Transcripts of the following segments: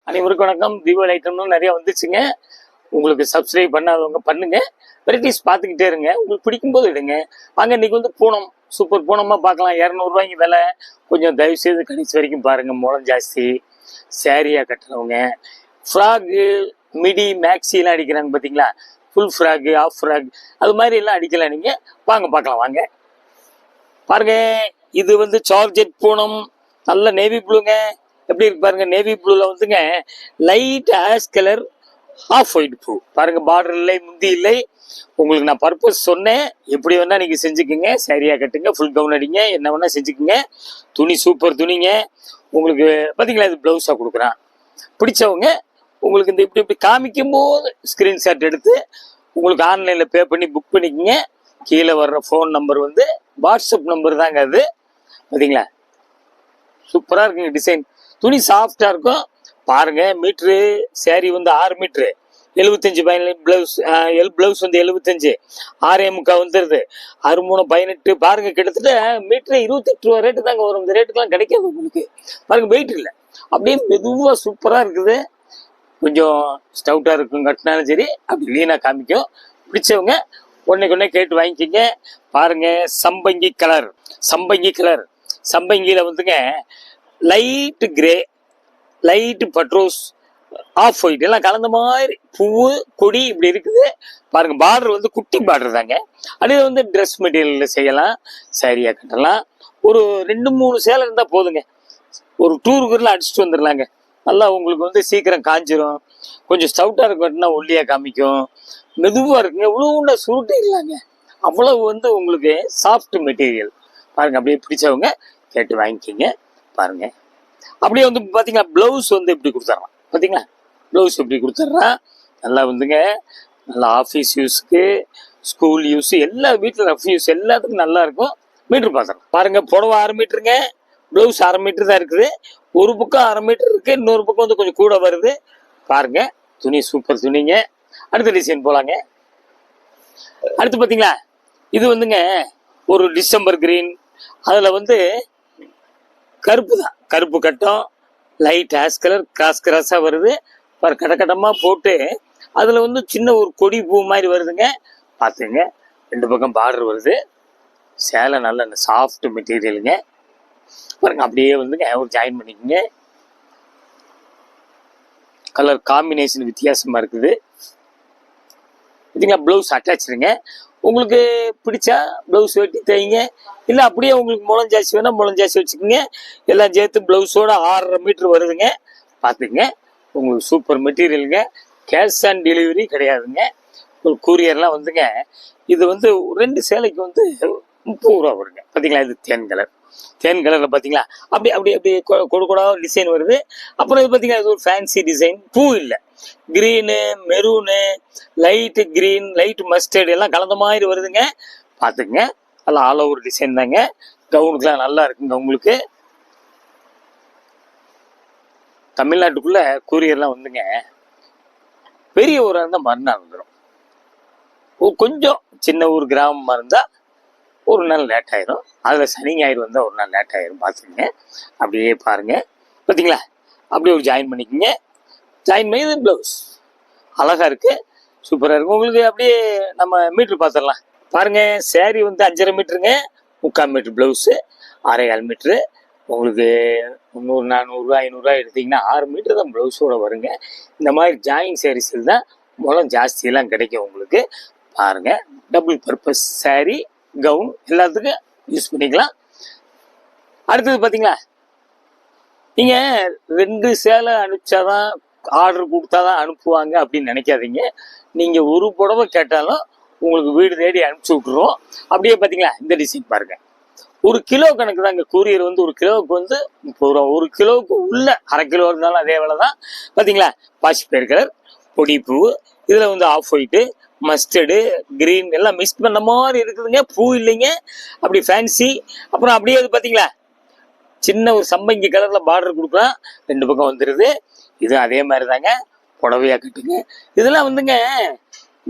அனைவருக்கும் வணக்கம். தீபாவளி ஐட்டம்னு நிறைய வந்துச்சுங்க. உங்களுக்கு சப்ஸ்கிரைப் பண்ணாதவங்க பண்ணுங்க. வெரைட்டிஸ் பார்த்துக்கிட்டே இருங்க. உங்களுக்கு பிடிக்கும் போது எடுங்க. வாங்க, இன்னைக்கு வந்து பூனம் சூப்பர் பூனமாக பார்க்கலாம். 200 விலை. கொஞ்சம் தயவு செய்து கடைசி வரைக்கும் பாருங்க. மூலம் ஜாஸ்தி. சேரியா கட்டுறவங்க, ஃப்ராகு, மிடி, மேக்ஸிலாம் அடிக்கிறாங்க பார்த்தீங்களா? ஃபுல் ஃப்ராகு, ஆஃப் ஃப்ராக், அது மாதிரி எல்லாம் அடிக்கலாம். நீங்கள் வாங்க பார்க்கலாம். வாங்க பாருங்க. இது வந்து சார்ஜெட் பூனம், நல்ல நேவி ப்ளூங்க. எப்படி இருக்கு பாருங்க. நேவி ப்ளூல வந்துங்க light ash colour off white blue பாருங்க. பார்டர் இல்லை, முந்தி இல்லை. உங்களுக்கு நான் பர்பஸ் சொன்னேன். எப்படி வேணா நீங்க செஞ்சுக்குங்க. சரியா கட்டுங்க, ஃபுல் கவுன் அடிங்க, என்ன வேணா செஞ்சுக்குங்க. துணி சூப்பர் துணிங்க. உங்களுக்கு பார்த்தீங்களா, இது பிளவுஸாக கொடுக்குறான். பிடிச்சவங்க உங்களுக்கு இந்த இப்படி இப்படி காமிக்கும் போது ஸ்கிரீன்ஷாட் எடுத்து உங்களுக்கு ஆன்லைனில் பே பண்ணி புக் பண்ணிக்கோங்க. கீழே வர்ற ஃபோன் நம்பர் வந்து வாட்ஸ்அப் நம்பர் தாங்க. அது பார்த்தீங்களா, சூப்பராக இருக்குங்க. டிசைன் துணி சாஃப்டாக இருக்கும் பாருங்க. மீட்ரு சேரீ வந்து 6 மீட்ரு 75 பிளவுஸ். பிளவுஸ் வந்து 75 6 வந்துடுது. 63 18 பாருங்க. கிட்டத்தட்ட மீட்ரு 28 ரூபா ரேட்டு தாங்க வரும். இந்த ரேட்டுக்கெல்லாம் கிடைக்காது உங்களுக்கு. பாருங்க, வெயிட் இல்லை, அப்படியே மெதுவாக சூப்பராக இருக்குது. கொஞ்சம் ஸ்டவுட்டாக இருக்கும் கட்டினாலும் சரி, அப்படி லீனாக காமிக்கும். பிடிச்சவங்க ஒன்றுக்கு கேட்டு வாங்கிக்கிங்க. பாருங்க, சம்பங்கி கலர். சம்பங்கியில் வந்துங்க லைட்டு கிரே, லைட்டு பட்ரோஸ், ஆஃப் ஒயிட் எல்லாம் கலந்த மாதிரி பூவு கொடி இப்படி இருக்குது பாருங்க. பார்டர் வந்து குட்டி பார்டர் தாங்க. அதே வந்து ட்ரெஸ் மெட்டீரியலில் செய்யலாம், சரியா கட்டலாம். ஒரு 2-3 சேலை இருந்தால் போதுங்க. ஒரு டூருக்குள்ள அடிச்சுட்டு வந்துடலாங்க. நல்லா உங்களுக்கு வந்து சீக்கிரம் காஞ்சிரும். கொஞ்சம் ஸ்டவுட்டாக இருக்கட்டும்னா ஒல்லியாக காமிக்கும். மெதுவாக இருக்குங்க. இவ்வளோ சுருட்டே இல்லைங்க. அவ்வளவு வந்து உங்களுக்கு சாஃப்ட் மெட்டீரியல் பாருங்க. அப்படியே பிடிச்சவங்க கேட்டு வாங்கிக்கிங்க. பாருங்க, அப்படியே வந்து பார்த்தீங்களா, ப்ளவுஸ் வந்து இப்படி கொடுத்துட்றான். பார்த்தீங்களா, ப்ளவுஸ் இப்படி கொடுத்துட்றான். நல்லா வந்துங்க, நல்லா ஆஃபீஸ் யூஸ்க்கு, ஸ்கூல் யூஸ், எல்லா வீட்டில் ரஃப் யூஸ் எல்லாத்துக்கும் நல்லா இருக்கும். மீட்ரு பார்த்துறோம் பாருங்க. புடவை 6 மீட்டருங்க, ப்ளவுஸ் 1/2 மீட்டர் தான் இருக்குது. ஒரு பக்கம் 1/2 மீட்டர் இருக்கு, இன்னொரு பக்கம் வந்து கொஞ்சம் கூட வருது பாருங்க. துணி சூப்பர் துணிங்க. அடுத்த டிசைன் போலாங்க. அடுத்து பார்த்தீங்களா, இது வந்துங்க ஒரு டிசம்பர் கிரீன். அதில் வந்து கருப்பு தான், கருப்பு கட்டம், லைட் ஆஷ் கலர், கிராஸாக வருது. கடக்கட்டமாக போட்டு அதில் வந்து சின்ன ஒரு கொடி பூ மாதிரி வருதுங்க. பார்த்துங்க, 2 பக்கம் பார்டர் வருது. சேலை நல்ல சாஃப்ட் மெட்டீரியலுங்க பாருங்க. அப்படியே வந்துங்க ஒரு ஜாயின் பண்ணிக்கோங்க. கலர் காம்பினேஷன் வித்தியாசமாக இருக்குது. பார்த்தீங்களா, ப்ளவுஸ் அட்டாச்சுங்க. உங்களுக்கு பிடிச்சா ப்ளவுஸ் வெட்டி தைங்க. இல்லை அப்படியே உங்களுக்கு முளம் ஜாஸ்தி வேணால் முளம் ஜாஸ்தி வச்சுக்கோங்க. எல்லாம் சேர்த்து ப்ளவுஸோட 6.5 மீட்டர் வருதுங்க. பார்த்துங்க, உங்களுக்கு சூப்பர் மெட்டீரியலுங்க. கேஷ் ஆன் டெலிவரி கிடையாதுங்க. உங்களுக்கு கூரியர்லாம் வந்துங்க. இது வந்து 2 சேலைக்கு வந்து 30 ரூபா வருங்க. பார்த்தீங்களா, இது தேன் கலரில் பார்த்தீங்களா, அப்படி கொடுக்கூடா டிசைன் வருது. அப்புறம் இது பார்த்தீங்கன்னா, இது ஒரு ஃபேன்சி டிசைன். பூ இல்லை, green, maroon, light green, light mustard எல்லாம் கலந்த மாதிரி வருதுங்க. பார்த்துங்க, எல்லாம் ஆல் ஓவர் டிசைன் தாங்க. கவுனுக்குலாம் நல்லா இருக்குங்க. உங்களுக்கு தமிழ்நாட்டுக்குள்ள கூரியர்லாம் வந்துங்க பெரிய ஊராக இருந்தால் மறுநாள் வந்துடும். கொஞ்சம் சின்ன ஊர் கிராமமாக இருந்தால் ஒரு நாள் லேட் ஆயிரும். அதில் சனி ஞாயிறு வந்தால் ஒரு நாள் லேட் ஆயிரும். பார்த்துங்க, அப்படியே பாருங்க. பார்த்தீங்களா, அப்படியே ஒரு ஜாயின் பண்ணிக்கோங்க. ஜாயின் பண்ணி ப்ளவுஸ் அழகாக இருக்குது, சூப்பராக இருக்கும். உங்களுக்கு அப்படியே நம்ம மீட்ரு பார்த்துடலாம் பாருங்க. சேரீ வந்து 5.5 மீட்டருங்க, 3/4 மீட்டர் ப்ளவுஸு, 6.25 மீட்ரு. உங்களுக்கு 300, 400, 500 எடுத்தீங்கன்னா 6 மீட்டர் தான் ப்ளவுஸோட வருங்க. இந்த மாதிரி ஜாயின் சேரீஸில் தான் மூலம் ஜாஸ்தியெல்லாம் கிடைக்கும் உங்களுக்கு. பாருங்க, டபுள் பர்பஸ் சேரீ, கவுன் எல்லாத்துக்கும் யூஸ் பண்ணிக்கலாம். அடுத்தது பார்த்தீங்களா, நீங்கள் 2 சேலை அனுப்பிச்சாதான் ஆர்டர் கொடுத்தாதான் அனுப்புவாங்க அப்படின்னு நினைக்காதீங்க. நீங்கள் ஒரு புடவை கேட்டாலும் உங்களுக்கு வீடு தேடி அனுப்பிச்சி விட்டுருவோம். அப்படியே பார்த்தீங்களா, இந்த டிசைன் பாருங்க. 1 கிலோ கணக்கு தாங்க. கூரியர் வந்து 1 கிலோவுக்கு வந்து 30 ரூபா. 1 கிலோவுக்கு உள்ள 1/2 கிலோ இருந்தாலும் அதே வேலை தான். பார்த்தீங்களா, பாசிப்பயிர் கலர், பொடி பூ, இதில் வந்து ஆஃப் ஒயிட்டு, மஸ்டர்டு, கிரீன் எல்லாம் மிக்ஸ் பண்ண மாதிரி இருக்குதுங்க. பூ இல்லைங்க, அப்படி ஃபேன்சி. அப்புறம் அப்படியே அது பார்த்தீங்களா, சின்ன ஒரு சம்பங்கி கலரில் பார்டர் கொடுக்கலாம். 2 பக்கம் வந்துடுது. இது அதே மாதிரி தாங்க, புடவையாக கட்டுங்க. இதெல்லாம் வந்துங்க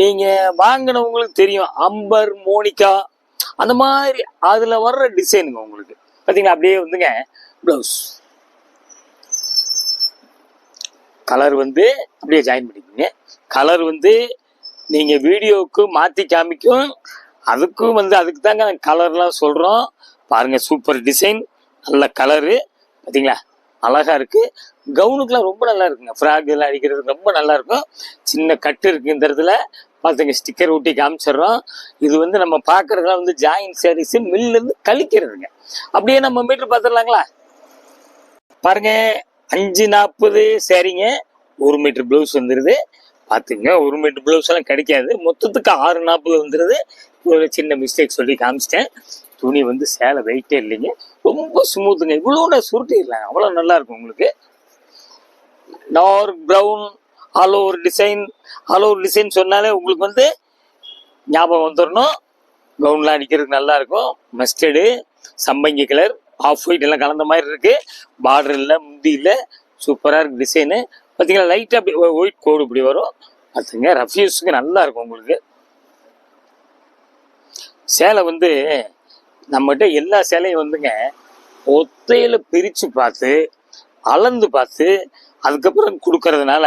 நீங்கள் வாங்கினவங்களுக்கு தெரியும். அம்பர், மோனிகா அந்த மாதிரி அதில் வர்ற டிசைனுங்க உங்களுக்கு. பார்த்தீங்களா, அப்படியே வந்துங்க ப்ளவுஸ் கலர் வந்து அப்படியே ஜாயின் பண்ணிக்கோங்க. கலர் வந்து நீங்கள் வீடியோவுக்கு மாற்றி காமிக்கும், அதுக்கும் வந்து அதுக்கு தாங்க கலர்லாம் சொல்கிறோம். பாருங்கள், சூப்பர் டிசைன், நல்ல கலரு பார்த்தீங்களா, அழகாக இருக்குது. கவுனுக்குலாம் ரொம்ப நல்லா இருக்குங்க. ஃப்ராக் எல்லாம் அடிக்கிறதுக்கு ரொம்ப நல்லா இருக்கும். சின்ன கட்டு இருக்குது இந்த இடத்துல பார்த்துங்க, ஸ்டிக்கர் ஒட்டி காமிச்சிடுறோம். இது வந்து நம்ம பார்க்குறதுலாம் வந்து ஜாயின் சாரீஸு மில்லேருந்து கழிக்கிறதுங்க. அப்படியே நம்ம மீட்ரு பார்த்துடலாங்களா? பாருங்க, 540 சரிங்க, 1 மீட்டர் ப்ளவுஸ் வந்துடுது. பார்த்துங்க, 1 மீட்டர் ப்ளவுஸ் எல்லாம் கிடைக்காது, மொத்தத்துக்கு 640 வந்துடுது. ஒரு சின்ன மிஸ்டேக் சொல்லி காமிச்சிட்டேன். துணி வந்து சேலை வெயிட்டே இல்லைங்க, ரொம்ப ஸ்மூத்துங்க. இவ்வளோ சுருட்டிடலாம், அவ்வளோ நல்லா இருக்கும் உங்களுக்கு. Dark brown all over design. All over design சொன்னாலே உங்களுக்கு வந்து ஞாபகம் வந்துடணும். கவுன்லாம் அடிக்கிறதுக்கு நல்லா இருக்கும். மஸ்டர்டு, சம்பங்கி கலர், ஆஃப் ஒயிட் எல்லாம் கலந்த மாதிரி இருக்கு. பார்டர் இல்லை, முந்தி இல்லை, சூப்பராக இருக்கு டிசைனு. பார்த்தீங்கன்னா லைட்டாக அப்படி ஒயிட் கோடு இப்படி வரும். பார்த்துங்க, ரஃப்யூஸுக்கு நல்லா இருக்கும் உங்களுக்கு. சேலை வந்து நம்மகிட்ட எல்லா சேலையும் வந்துங்க ஒத்தையில பிரித்து பார்த்து அளந்து பார்த்து அதுக்கப்புறம் கொடுக்கறதுனால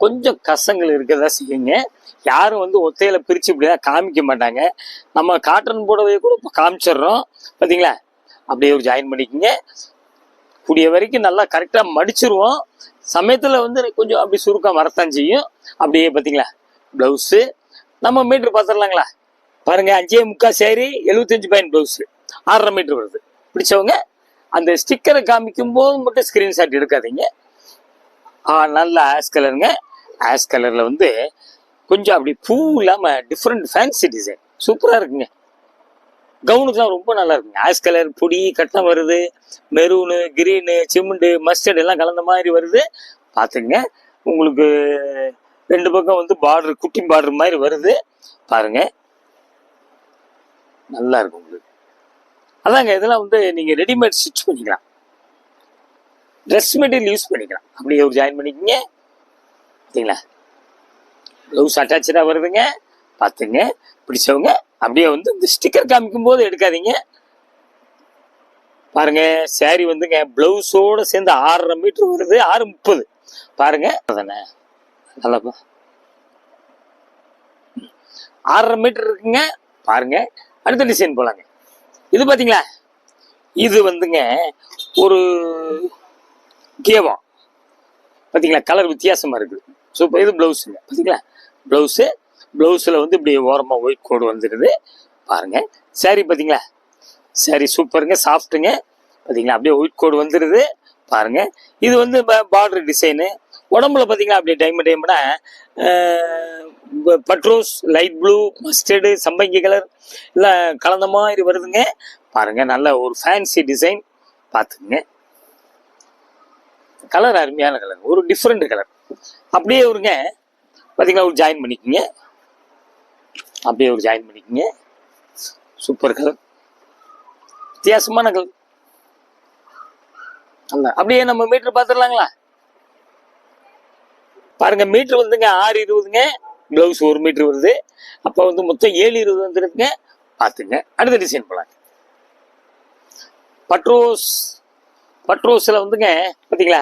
கொஞ்சம் கசங்கள் இருக்கிறதா செய்யுங்க. யாரும் வந்து ஒத்தையில பிரித்து இப்படிதான் காமிக்க மாட்டாங்க. நம்ம காட்டன் புடவையை கூட இப்போ காமிச்சிடுறோம். பார்த்தீங்களா, அப்படியே ஒரு ஜாயின் பண்ணிக்கோங்க. கூடிய வரைக்கும் நல்லா கரெக்டாக மடிச்சிருவோம். சமயத்தில் வந்து கொஞ்சம் அப்படி சுருக்கம் வரத்தான் செய்யும். அப்படியே பார்த்தீங்களா, ப்ளவுஸு நம்ம மீட்ரு பார்த்துடலாங்களா? பாருங்க, 5.75 சேரி, 75 பாயிண்ட் ப்ளவுஸு, 6.5 மீட்ரு வருது. பிடிச்சவங்க அந்த ஸ்டிக்கரை காமிக்கும் போது மட்டும் ஸ்க்ரீன்ஷாட் எடுக்காதீங்க. நல்ல ஆஷ் கலருங்க. ஆஷ் கலரில் வந்து கொஞ்சம் அப்படி பூ இல்லாமல் டிஃப்ரெண்ட் ஃபேன்சி டிசைன் சூப்பராக இருக்குங்க. கவுனுக்குலாம் ரொம்ப நல்லா இருக்குங்க. ஆஷ் கலர் பொடி கட்டம் வருது, மெரூனு, கிரீனு, சிமெண்டு, மஸ்டர்ட் எல்லாம் கலந்த மாதிரி வருது. பார்த்துங்க, உங்களுக்கு 2 பக்கம் வந்து பார்டர், குட்டி பார்டர் மாதிரி வருது. பாருங்க, நல்லா இருக்கும் உங்களுக்கு. அதாங்க, இதெல்லாம் வந்து நீங்கள் ரெடிமேட் ஸ்டிச் பண்ணிக்கலாம், ட்ரெஸ் மெட்டீரியல் யூஸ் பண்ணிக்கலாம். அப்படியே ஒரு ஜாயின் பண்ணிக்கோங்க. சரிங்களா, ப்ளவுஸ் அட்டாச்சாக வருதுங்க. பார்த்துங்க, பிடிச்சவங்க அப்படியே வந்து இந்த ஸ்டிக்கர் காமிக்கும் போது எடுக்காதீங்க. பாருங்க, சாரி வந்துங்க ப்ளவுஸோடு சேர்ந்து 6.5 மீட்டர் வருது, 6.30. பாருங்க, அதானே நல்லாப்பா, 6.5 மீட்டர் இருக்குங்க. பாருங்க, அடுத்த டிசைன் போலாங்க. இது பார்த்தீங்களா, இது வந்துங்க ஒரு கேவா. பார்த்தீங்களா, கலர் வித்தியாசமாக இருக்குது, சூப்பர். இது ப்ளவுஸுங்க. பார்த்தீங்களா, ப்ளவுஸில் வந்து இப்படி ஓரமாக ஒயிட் கோடு வந்துடுது. பாருங்க, சாரி பார்த்தீங்களா, சாரி சூப்பருங்க, சாஃப்ட்டுங்க. பார்த்தீங்களா, அப்படியே ஒயிட் கோடு வந்துடுது. பாருங்க, இது வந்து பார்டர் டிசைனு. உடம்புல பார்த்தீங்களா அப்படியே டைமண்டா பட்ரோஸ், லைட் ப்ளூ, மஸ்டர்டு, சம்பங்கி கலர் எல்லாம் கலந்த மாதிரி வருதுங்க. பாருங்க, நல்ல ஒரு ஃபேன்சி டிசைன். பார்த்துங்க, கலர் அருமையான கலர், ஒரு டிஃப்ரெண்ட் கலர். அப்படியே ஒருங்க பார்த்தீங்களா, ஒரு ஜாயின் பண்ணிக்கோங்க. அப்படியே ஒரு ஜாயின் பண்ணிக்கோங்க. சூப்பர் கலர், வித்தியாசமான கலர். நல்லா அப்படியே நம்ம மீட்டர் பார்த்துடலாங்களா? பாருங்க, மீட்டர் வந்துங்க 6.20ங்க. ப்ளவுஸ் 1 மீட்டர் வருது. அப்போ வந்து மொத்தம் 7.20 வந்துருக்குங்க. பார்த்துங்க, அடுத்த டிசைன் போலாம். பட்ரோஸில் வந்துங்க பார்த்தீங்களா,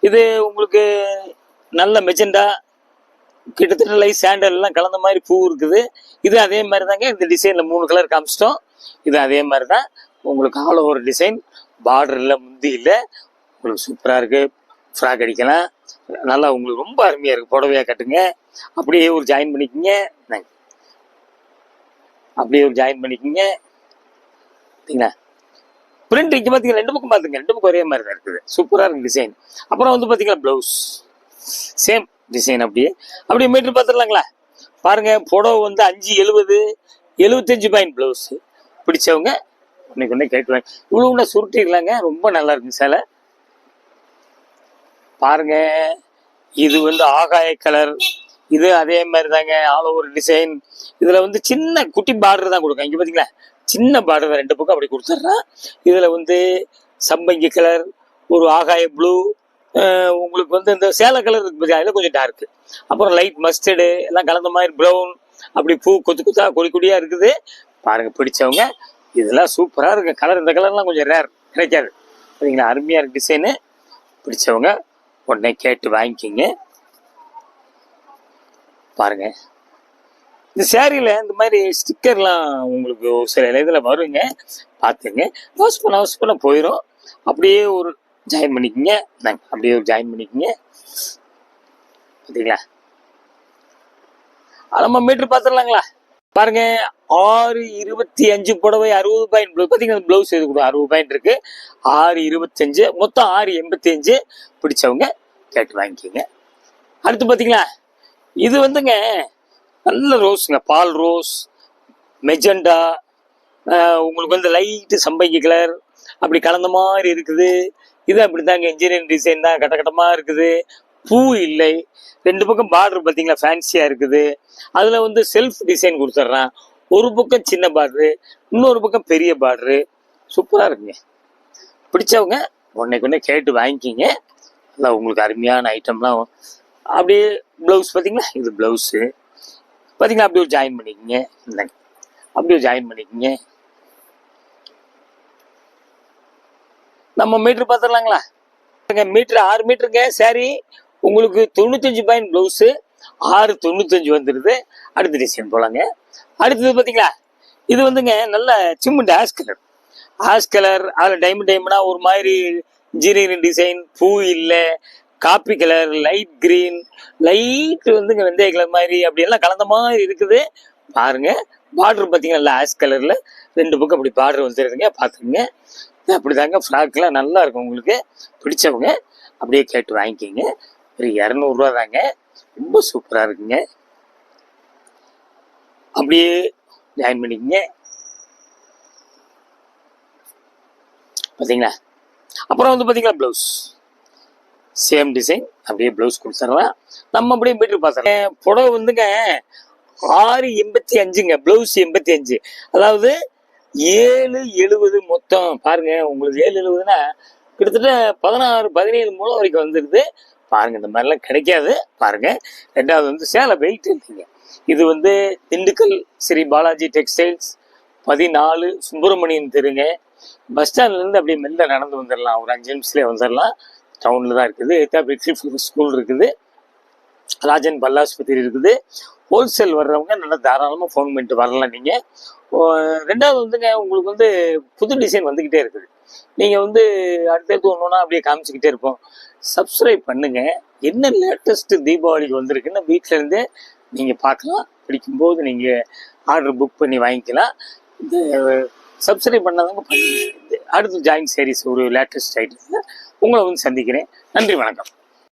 இது உங்களுக்கு நல்ல மெஜெண்டா, கிட்டத்தட்ட லைட் சாண்டல் எல்லாம் கலந்த மாதிரி பூ இருக்குது. இது அதே மாதிரி தாங்க. இந்த டிசைனில் 3 கலர் காமிச்சிட்டோம். இது அதே மாதிரி தான் உங்களுக்கு. ஆல் ஓவர் டிசைன், பார்டர் இல்லை, முந்தி இல்லை, உங்களுக்கு சூப்பராக இருக்குது. ஃப்ராக் அடிக்கலாம், நல்லா உங்களுக்கு ரொம்ப அருமையாக இருக்குது. புடவையாக கட்டுங்க. அப்படியே ஒரு ஜாயின் பண்ணிக்கோங்க. அப்படியே ஒரு ஜாயின் பண்ணிக்கோங்க. சரிங்களா, பிரிண்ட் இங்கே பார்த்தீங்கன்னா 2 பக்கம் பார்த்துங்க, 2 பக்கம் ஒரே மாதிரி தான் இருக்குது. சூப்பராக இருக்குது டிசைன். அப்புறம் வந்து பார்த்தீங்கன்னா ப்ளவுஸ் சேம் டிசைன். அப்படியே மீட்டர் பார்த்துடலாங்களா? பாருங்க, புடவை வந்து 5.70, 75 பாயிண்ட் ப்ளவுஸ். பிடிச்சவங்க ஒன்று கேட்கலாம். இவ்வளோ சுருட்டிக்கலாங்க, ரொம்ப நல்லா இருக்குங்க சேலை. பாருங்க, இது வந்து ஆகாய கலர். இது அதே மாதிரி தாங்க, ஆல் ஓவர் டிசைன். இதில் வந்து சின்ன குட்டி பார்டர் தான் கொடுக்கும். இங்கே பார்த்தீங்களா, சின்ன பார்டர் 2 பக்கம் அப்படி கொடுத்துட்றேன். இதில் வந்து சம்பங்கி கலர், ஒரு ஆகாய ப்ளூ, உங்களுக்கு வந்து இந்த சேலை கலர் இருக்கு, அதில் கொஞ்சம் டார்க்கு, அப்புறம் லைட் மஸ்டர்டு எல்லாம் கலந்த மாதிரி ப்ரௌன், அப்படி பூ கொத்து கொத்தா கொடி கொடியாக இருக்குது. பாருங்க, பிடிச்சவங்க இதெல்லாம் சூப்பராக இருக்கு கலர். இந்த கலர்லாம் கொஞ்சம் ரேர், கிடைக்காது. சரிங்களா, அருமையாக இருக்கு டிசைனு. பிடிச்சவங்க உடனே கேட்டு வாங்கிக்கிங்க. பாருங்க, இந்த சேரீல இந்த மாதிரி ஸ்டிக்கர்லாம் உங்களுக்கு சில இதில் வருங்க, பார்த்துங்க. வாஷ் பண்ண போயிடும். அப்படியே ஒரு ஜாயின் பண்ணிக்கோங்க. அப்படியே ஒரு ஜாயின் பண்ணிக்கோங்க. பார்த்தீங்களா? நம்ம மீட்ரு பார்த்துடலாங்களா? பாருங்க, 6.25 புடவை 60 பாயிண்ட். பார்த்தீங்கன்னா ப்ளவுஸ் இது கூட 60 பாயிண்ட் இருக்கு. 6.25 மொத்தம் 6.85. பிடிச்சவங்க கேட்டு வாங்கிக்கோங்க. அடுத்து பார்த்தீங்களா, இது வந்துங்க நல்ல ரோஸுங்க, பால் ரோஸ், மெஜெண்டா, உங்களுக்கு வந்து லைட்டு சம்பங்கி கலர் அப்படி கலந்த மாதிரி இருக்குது. இது அப்படித்தாங்க, இன்ஜினியரிங் டிசைன் தான், கட்டமாக இருக்குது. பூ இல்லை. 2 பக்கம் பார்டர் பார்த்தீங்களா ஃபேன்சியாக இருக்குது. அதில் வந்து செல்ஃப் டிசைன் கொடுத்துட்றான். ஒரு பக்கம் சின்ன பார்டரு, இன்னொரு பக்கம் பெரிய பார்டரு. சூப்பராக இருக்குங்க. பிடிச்சவங்க ஒன்றைக்கு கேட்டு வாங்கிக்கிங்க. இல்லை உங்களுக்கு அருமையான ஐட்டம்லாம். அப்படியே ப்ளவுஸ் பார்த்தீங்களா, இது ப்ளவுஸு பார்த்தீங்களா, அப்படியே ஜாயின் பண்ணிக்கோங்க. இந்தாங்க, அப்படியே ஜாயின் பண்ணிக்கோங்க. நம்ம மீட்ரு பார்த்துடலாங்களா? மீட்ரு 6 மீட்டருங்க சாரி. உங்களுக்கு 95 பாயிண்ட் ப்ளவுஸு, 6.95 வந்துடுது. அடுத்த டிசைன் போலாங்க. அடுத்தது பார்த்தீங்களா, இது வந்துங்க நல்ல சிமெண்ட் ஆஷ் கலர். அதில் டைமண்டா ஒரு மாதிரி இன்ஜினியரிங் டிசைன். பூ இல்லை, coffee colour, light green, light வந்துங்க வெந்தய கலர் மாதிரி அப்படியெல்லாம் கலந்த மாதிரி இருக்குது. பாருங்க, பார்டர் பார்த்தீங்கன்னா நல்லா ஆஷ் கலரில் 2 பக்கம் அப்படி பார்டர் வந்துடுதுங்க. பார்த்துக்குங்க. அப்படி தாங்க ஃப்ராக்லாம் நல்லா இருக்கும். உங்களுக்கு பிடிச்சவங்க அப்படியே கேட்டு வாங்கிக்கிங்க. ஒரு 200 ரூபா தாங்க. ரொம்ப சூப்பராக இருக்குங்க. அப்படியே ஜாயின் பண்ணிக்கங்க. பார்த்தீங்களா? அப்புறம் வந்து பார்த்தீங்களா ப்ளவுஸ் சேம் டிசைன். அப்படியே ப்ளவுஸ் கொடுத்துட்றேன். நம்ம அப்படியே மீட்ரு பார்த்துறேன். புடவை வந்துங்க 6.85ங்க, ப்ளவுஸ் 85. அதாவது 7.70 மொத்தம். பாருங்க, உங்களுக்கு 7.70னா கிட்டத்தட்ட 16-17 மூலம் வரைக்கும் வந்துடுது. பாருங்க, இந்த மாதிரிலாம் கிடைக்காது. பாருங்க. 2வது வந்து சேலை வெயிட் இல்லைங்க. இது வந்து திண்டுக்கல் ஸ்ரீ பாலாஜி டெக்ஸ்டைல்ஸ் 14 சுப்பிரமணியன் தெருங்க. பஸ் ஸ்டாண்ட்லேருந்து அப்படியே மெல்ல நடந்து வந்துடலாம். ஒரு 5 நிமிஷத்துலேயே வந்துடலாம். டவுனில் தான் இருக்குது. ஸ்கூல் இருக்குது. ராஜன் பல்லாஸ்பத்திரி இருக்குது. ஹோல்சேல் வர்றவங்க நல்லா தாராளமாக ஃபோன் பண்ணிட்டு வரலாம் நீங்கள். 2வது வந்துங்க உங்களுக்கு வந்து புது டிசைன் வந்துக்கிட்டே இருக்குது. நீங்கள் வந்து அடுத்தடுத்து ஒன்று அப்படியே காமிச்சிக்கிட்டே இருப்போம். சப்ஸ்கிரைப் பண்ணுங்கள். என்ன லேட்டஸ்ட்டு தீபாவளிக்கு வந்திருக்குன்னு வீட்டில் இருந்தே நீங்கள் பார்க்கலாம். பிடிக்கும்போது நீங்கள் ஆர்டர் புக் பண்ணி வாங்கிக்கலாம். இந்த சப்ஸ்கிரைப் பண்ணாதவங்க பண்ணி அடுத்து ஜாயின் சீரிஸ் ஒரு லேட்டஸ்ட் ஐட்டத்தில் உங்களை வந்து சந்திக்கிறேன். நன்றி, வணக்கம்.